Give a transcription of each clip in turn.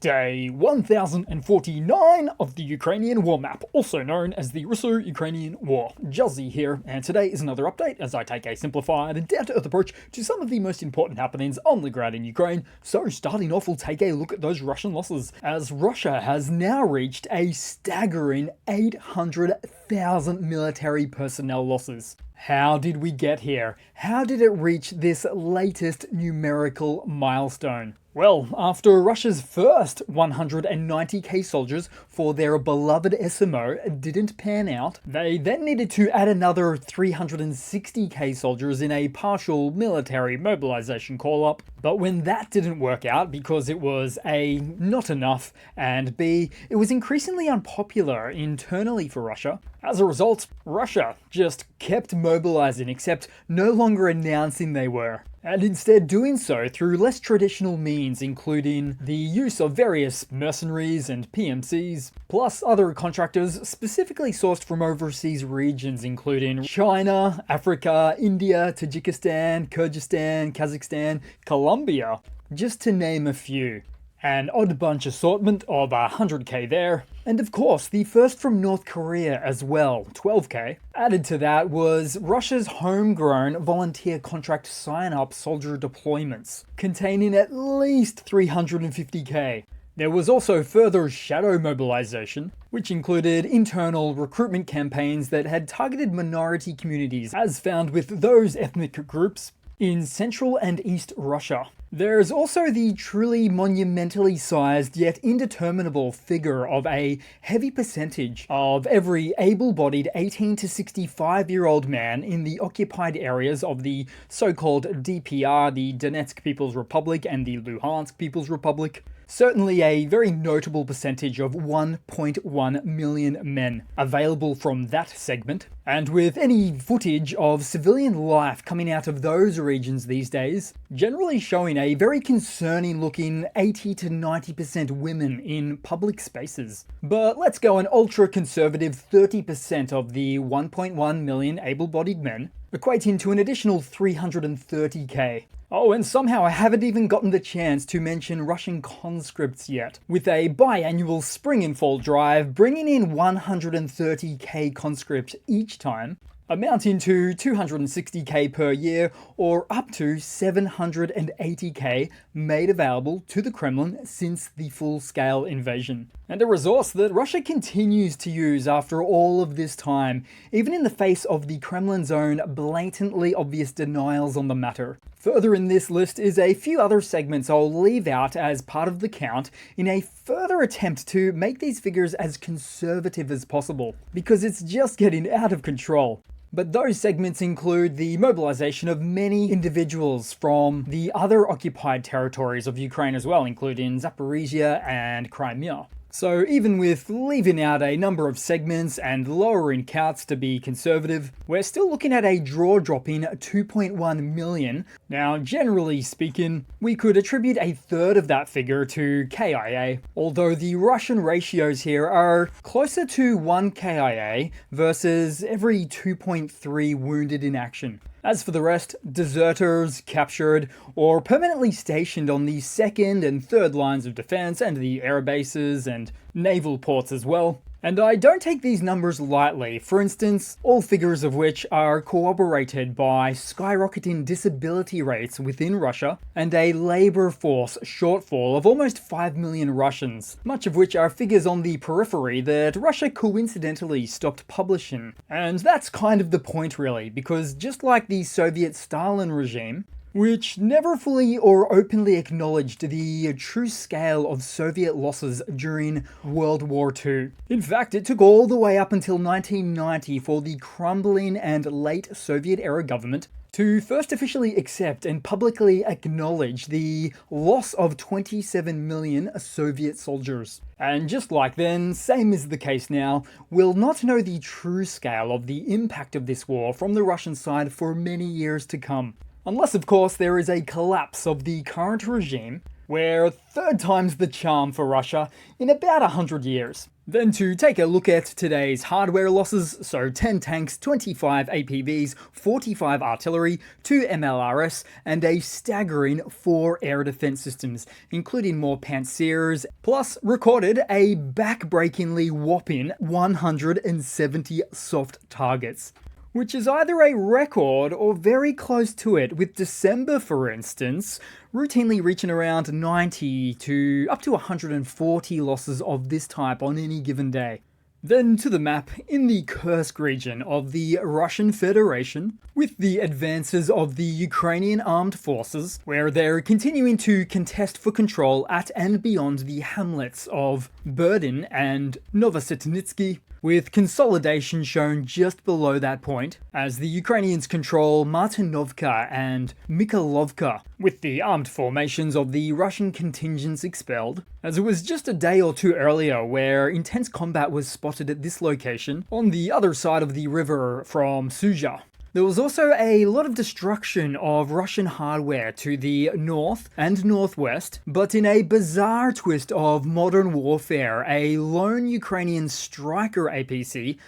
Day 1049 of the Ukrainian War Map, also known as the Russo-Ukrainian War. Juzzie here, and today is another update as I take a simplified and down-to-earth approach to some of the most important happenings on the ground in Ukraine. So starting off, we'll take a look at those Russian losses, as Russia has now reached a staggering 800,000 military personnel losses. How did we get here? How did it reach this latest numerical milestone? Well, after Russia's first 190k soldiers for their beloved SMO didn't pan out, they then needed to add another 360k soldiers in a partial military mobilization call-up. But when that didn't work out because it was A, not enough, and B, it was increasingly unpopular internally for Russia, as a result, Russia just kept mobilizing, except no longer announcing they were, and instead doing so through less traditional means, including the use of various mercenaries and PMCs, plus other contractors specifically sourced from overseas regions including China, Africa, India, Tajikistan, Kyrgyzstan, Kazakhstan, Colombia, just to name a few. An odd bunch assortment of 100k there, and of course the first from North Korea as well, 12k. Added to that was Russia's homegrown volunteer contract sign-up soldier deployments, containing at least 350k. There was also further shadow mobilization, which included internal recruitment campaigns that had targeted minority communities, as found with those ethnic groups in Central and East Russia. There's also the truly monumentally sized yet indeterminable figure of a heavy percentage of every able-bodied 18 to 65-year-old man in the occupied areas of the so-called DPR, the Donetsk People's Republic, and the Luhansk People's Republic. Certainly a very notable percentage of 1.1 million men available from that segment. And with any footage of civilian life coming out of those regions these days, generally showing a very concerning looking 80 to 90% women in public spaces. But let's go an ultra-conservative 30% of the 1.1 million able-bodied men, equating to an additional 330k. Oh, and somehow I haven't even gotten the chance to mention Russian conscripts yet, with a biannual spring and fall drive bringing in 130k conscripts each time, amounting to 260k per year, or up to 780k made available to the Kremlin since the full-scale invasion. And a resource that Russia continues to use after all of this time, even in the face of the Kremlin's own blatantly obvious denials on the matter. Further in this list is a few other segments I'll leave out as part of the count in a further attempt to make these figures as conservative as possible, because it's just getting out of control. But those segments include the mobilization of many individuals from the other occupied territories of Ukraine as well, including Zaporizhia and Crimea. So even with leaving out a number of segments and lowering counts to be conservative, we're still looking at a draw-dropping 2.1 million. Now, generally speaking, we could attribute a third of that figure to KIA, although the Russian ratios here are closer to 1 KIA versus every 2.3 wounded in action. As for the rest, deserters, captured, or permanently stationed on the second and third lines of defense and the air bases and naval ports as well. And I don't take these numbers lightly, for instance, all figures of which are corroborated by skyrocketing disability rates within Russia and a labor force shortfall of almost 5 million Russians, much of which are figures on the periphery that Russia coincidentally stopped publishing. And that's kind of the point really, because just like the Soviet Stalin regime, which never fully or openly acknowledged the true scale of Soviet losses during World War II. In fact, it took all the way up until 1990 for the crumbling and late Soviet-era government to first officially accept and publicly acknowledge the loss of 27 million Soviet soldiers. And just like then, same is the case now, we'll not know the true scale of the impact of this war from the Russian side for many years to come. Unless, of course, there is a collapse of the current regime, where third time's the charm for Russia in about 100 years. Then to take a look at today's hardware losses, so 10 tanks, 25 APVs, 45 artillery, 2 MLRS, and a staggering 4 air defense systems, including more Pantsers, plus recorded a back-breakingly whopping 170 soft targets, which is either a record or very close to it, with December, for instance, routinely reaching around 90 to up to 140 losses of this type on any given day. Then to the map in the Kursk region of the Russian Federation, with the advances of the Ukrainian armed forces, where they're continuing to contest for control at and beyond the hamlets of Berdin and Novositnitsky, with consolidation shown just below that point, as the Ukrainians control Martinovka and Mikhailovka, with the armed formations of the Russian contingents expelled, as it was just a day or two earlier where intense combat was spotted at this location on the other side of the river from Suja. There was also a lot of destruction of Russian hardware to the north and northwest, but in a bizarre twist of modern warfare, a lone Ukrainian striker APC,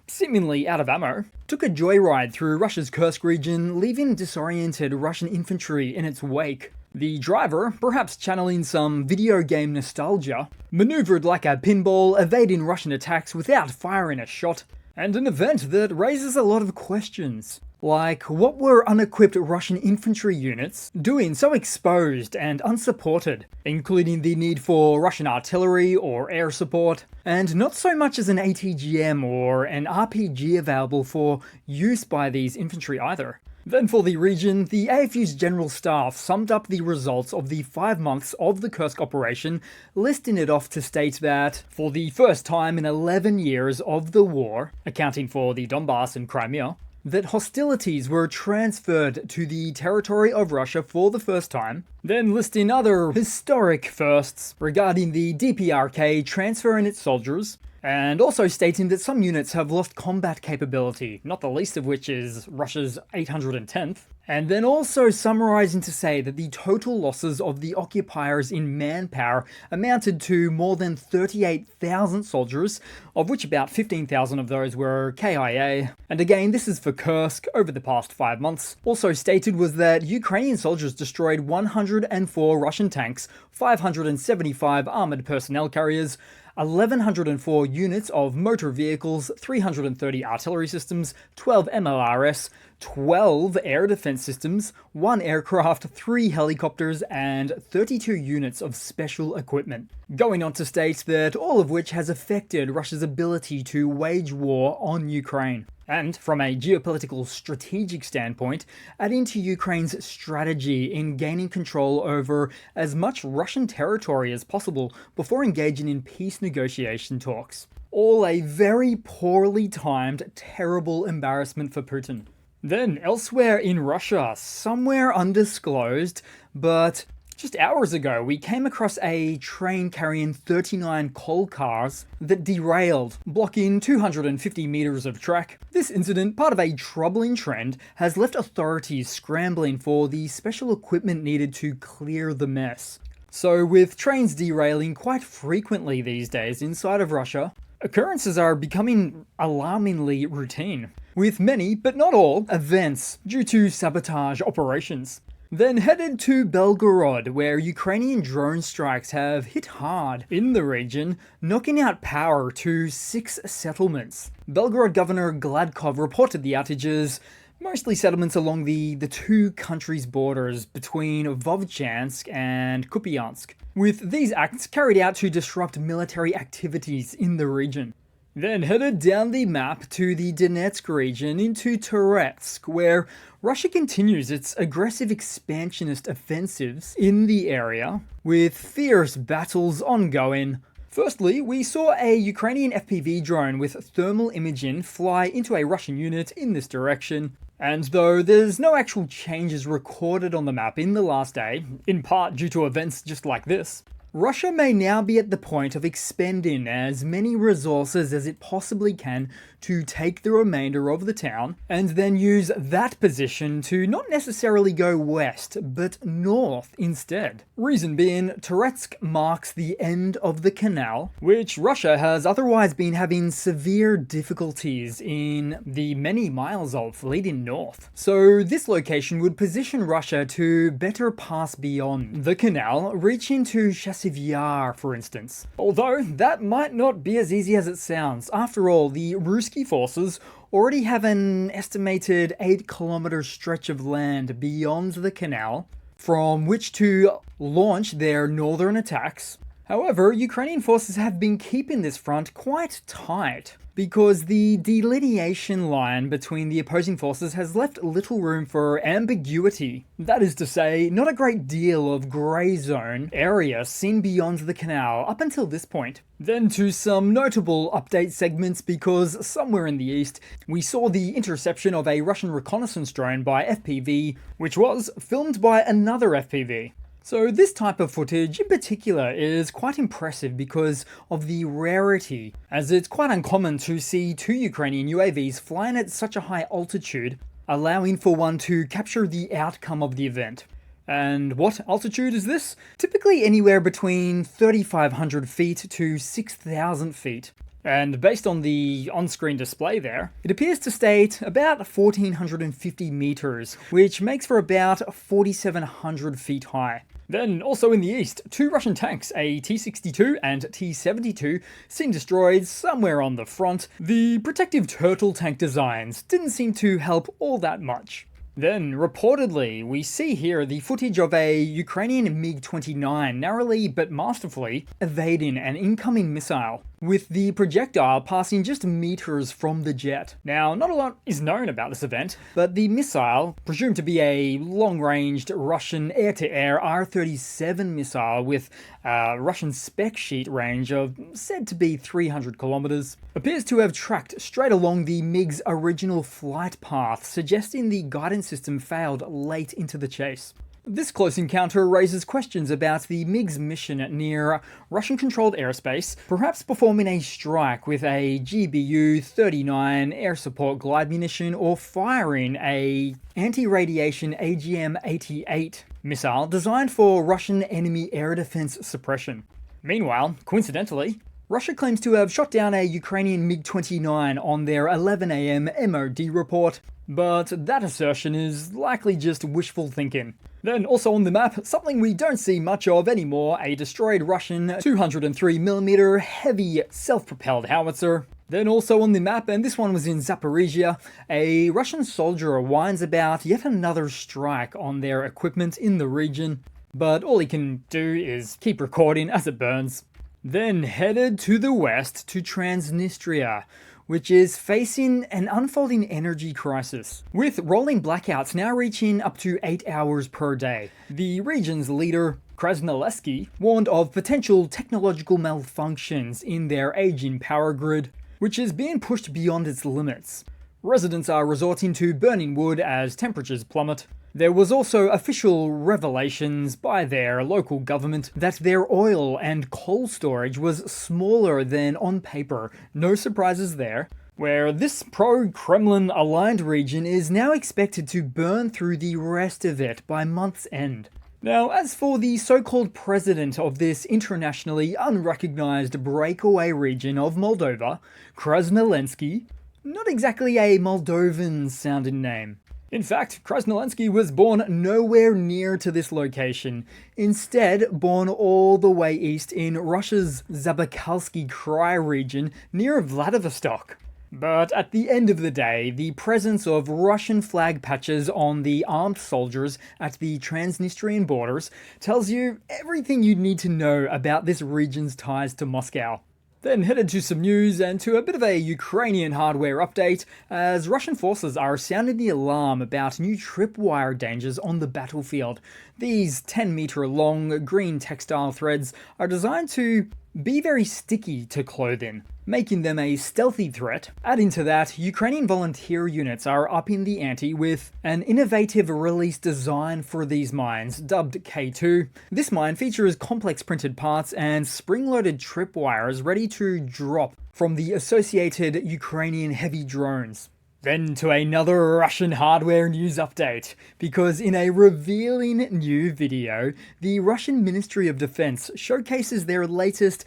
seemingly out of ammo, took a joyride through Russia's Kursk region, leaving disoriented Russian infantry in its wake. The driver, perhaps channeling some video game nostalgia, maneuvered like a pinball, evading Russian attacks without firing a shot. And an event that raises a lot of questions. Like, what were unequipped Russian infantry units doing so exposed and unsupported, including the need for Russian artillery or air support, and not so much as an ATGM or an RPG available for use by these infantry either. Then for the region, the AFU's General Staff summed up the results of the 5 months of the Kursk operation, listing it off to state that, for the first time in 11 years of the war, accounting for the Donbass and Crimea, that hostilities were transferred to the territory of Russia for the first time, then listing other historic firsts regarding the DPRK transferring its soldiers, and also stating that some units have lost combat capability, not the least of which is Russia's 810th, and then also summarizing to say that the total losses of the occupiers in manpower amounted to more than 38,000 soldiers, of which about 15,000 of those were KIA. And again, this is for Kursk over the past 5 months. Also stated was that Ukrainian soldiers destroyed 104 Russian tanks, 575 armored personnel carriers, 1,104 units of motor vehicles, 330 artillery systems, 12 MLRS, 12 air defense systems, 1 aircraft, 3 helicopters, and 32 units of special equipment. Going on to state that all of which has affected Russia's ability to wage war on Ukraine. And from a geopolitical strategic standpoint, adding to Ukraine's strategy in gaining control over as much Russian territory as possible before engaging in peace negotiation talks. All a very poorly timed, terrible embarrassment for Putin. Then, elsewhere in Russia, somewhere undisclosed, but just hours ago, we came across a train carrying 39 coal cars that derailed, blocking 250 meters of track. This incident, part of a troubling trend, has left authorities scrambling for the special equipment needed to clear the mess. So with trains derailing quite frequently these days inside of Russia, occurrences are becoming alarmingly routine, with many, but not all, events due to sabotage operations. Then headed to Belgorod, where Ukrainian drone strikes have hit hard in the region, knocking out power to 6 settlements. Belgorod Governor Gladkov reported the outages, mostly settlements along the two countries' borders between Vovchansk and Kupiansk, with these acts carried out to disrupt military activities in the region. Then headed down the map to the Donetsk region into Toretsk, where Russia continues its aggressive expansionist offensives in the area, with fierce battles ongoing. Firstly, we saw a Ukrainian FPV drone with thermal imaging fly into a Russian unit in this direction. And though there's no actual changes recorded on the map in the last day, in part due to events just like this, Russia may now be at the point of expending as many resources as it possibly can to take the remainder of the town and then use that position to not necessarily go west, but north instead. Reason being, Toretsk marks the end of the canal, which Russia has otherwise been having severe difficulties in the many miles of leading north. So this location would position Russia to better pass beyond the canal, reaching to Chasiv Yar, for instance. Although that might not be as easy as it sounds. After all, the Ruski forces already have an estimated 8-kilometer stretch of land beyond the canal from which to launch their northern attacks. However, Ukrainian forces have been keeping this front quite tight because the delineation line between the opposing forces has left little room for ambiguity. That is to say, not a great deal of grey zone area seen beyond the canal up until this point. Then to some notable update segments, because somewhere in the east we saw the interception of a Russian reconnaissance drone by FPV, which was filmed by another FPV. So this type of footage in particular is quite impressive because of the rarity, as it's quite uncommon to see two Ukrainian UAVs flying at such a high altitude, allowing for one to capture the outcome of the event. And what altitude is this? Typically anywhere between 3,500 feet to 6,000 feet. And based on the on-screen display there, it appears to state about 1,450 meters, which makes for about 4,700 feet high. Then, also in the east, two Russian tanks, a T-62 and T-72, seem destroyed somewhere on the front. The protective turtle tank designs didn't seem to help all that much. Then, reportedly, we see here the footage of a Ukrainian MiG-29 narrowly but masterfully evading an incoming missile, with the projectile passing just meters from the jet. Now, not a lot is known about this event, but the missile, presumed to be a long-ranged Russian air-to-air R-37 missile with a Russian spec sheet range of said to be 300 kilometers, appears to have tracked straight along the MiG's original flight path, suggesting the guidance system failed late into the chase. This close encounter raises questions about the MiG's mission near Russian-controlled airspace, perhaps performing a strike with a GBU-39 air support glide munition or firing a anti-radiation AGM-88 missile designed for Russian enemy air defense suppression. Meanwhile, coincidentally, Russia claims to have shot down a Ukrainian MiG-29 on their 11 AM MOD report, but that assertion is likely just wishful thinking. Then also on the map, something we don't see much of anymore, a destroyed Russian 203mm heavy self-propelled howitzer. Then also on the map, and this one was in Zaporizhia, a Russian soldier whines about yet another strike on their equipment in the region, but all he can do is keep recording as it burns. Then headed to the west to Transnistria, which is facing an unfolding energy crisis, with rolling blackouts now reaching up to 8 hours per day. The region's leader, Krasnolesky, warned of potential technological malfunctions in their aging power grid, which is being pushed beyond its limits. Residents are resorting to burning wood as temperatures plummet. There was also official revelations by their local government that their oil and coal storage was smaller than on paper. No surprises there. Where this pro-Kremlin aligned region is now expected to burn through the rest of it by month's end. Now, as for the so-called president of this internationally unrecognized breakaway region of Moldova, Krasnolensky, not exactly a Moldovan-sounding name. In fact, Krasnolensky was born nowhere near to this location, instead born all the way east in Russia's Zabakalsky Krai region near Vladivostok. But at the end of the day, the presence of Russian flag patches on the armed soldiers at the Transnistrian borders tells you everything you need to know about this region's ties to Moscow. Then headed to some news and to a bit of a Ukrainian hardware update, as Russian forces are sounding the alarm about new tripwire dangers on the battlefield. These 10-meter long green textile threads are designed to be very sticky to clothing, making them a stealthy threat. Adding to that, Ukrainian volunteer units are upping the ante with an innovative release design for these mines, dubbed K2. This mine features complex printed parts and spring-loaded tripwires ready to drop from the associated Ukrainian heavy drones. Then to another Russian hardware news update, because in a revealing new video, the Russian Ministry of Defense showcases their latest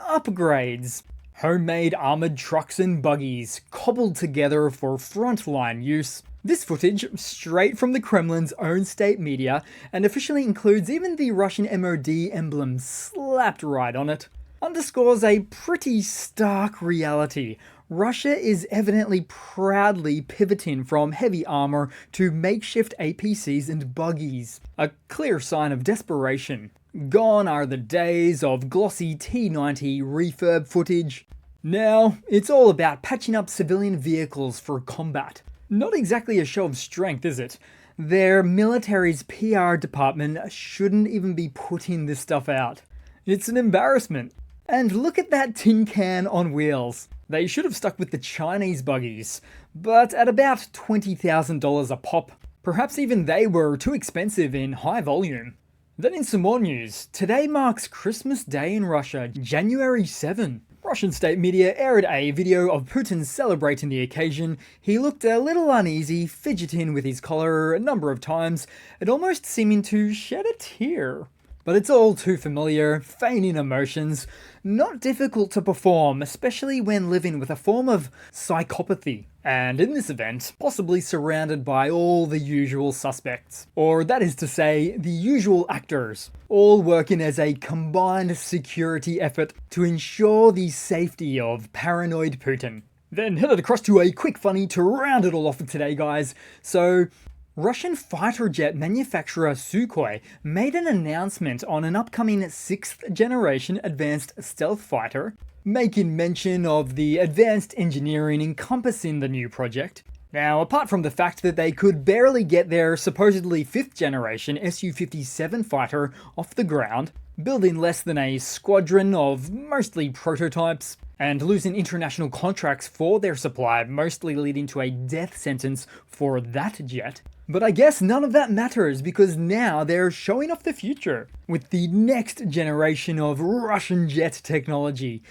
upgrades. Homemade armored trucks and buggies, cobbled together for frontline use. This footage, straight from the Kremlin's own state media, and officially includes even the Russian MOD emblem slapped right on it, underscores a pretty stark reality. Russia is evidently proudly pivoting from heavy armor to makeshift APCs and buggies, a clear sign of desperation. Gone are the days of glossy T-90 refurb footage. Now, it's all about patching up civilian vehicles for combat. Not exactly a show of strength, is it? Their military's PR department shouldn't even be putting this stuff out. It's an embarrassment. And look at that tin can on wheels. They should have stuck with the Chinese buggies, but at about $20,000 a pop. Perhaps even they were too expensive in high volume. Then in some more news, today marks Christmas Day in Russia, January 7. Russian state media aired a video of Putin celebrating the occasion. He looked a little uneasy, fidgeting with his collar a number of times, and almost seeming to shed a tear. But it's all too familiar, feigning emotions, not difficult to perform, especially when living with a form of psychopathy. And in this event, possibly surrounded by all the usual suspects. Or that is to say, the usual actors, all working as a combined security effort to ensure the safety of paranoid Putin. Then headed across to a quick funny to round it all off for today, guys. So, Russian fighter jet manufacturer Sukhoi made an announcement on an upcoming 6th generation advanced stealth fighter, making mention of the advanced engineering encompassing the new project. Now, apart from the fact that they could barely get their supposedly 5th generation Su-57 fighter off the ground, building less than a squadron of mostly prototypes, and losing international contracts for their supply, mostly leading to a death sentence for that jet. But I guess none of that matters because now they're showing off the future with the next generation of Russian jet technology.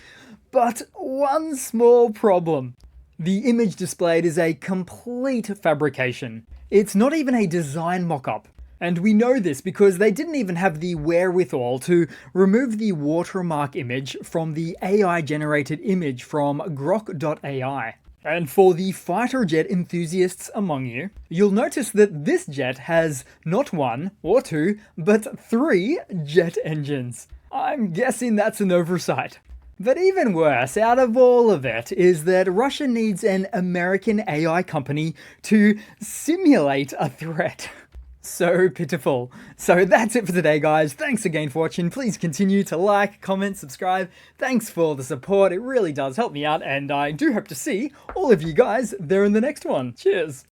But one small problem. The image displayed is a complete fabrication. It's not even a design mock-up. And we know this because they didn't even have the wherewithal to remove the watermark image from the AI-generated image from grok.ai. And for the fighter jet enthusiasts among you, you'll notice that this jet has not 1 or 2, but 3 jet engines. I'm guessing that's an oversight. But even worse out of all of it is that Russia needs an American AI company to simulate a threat. So pitiful. So that's it for today, guys. Thanks again for watching. Please continue to like, comment, subscribe. Thanks for the support. It really does help me out, and I do hope to see all of you guys there in the next one. Cheers.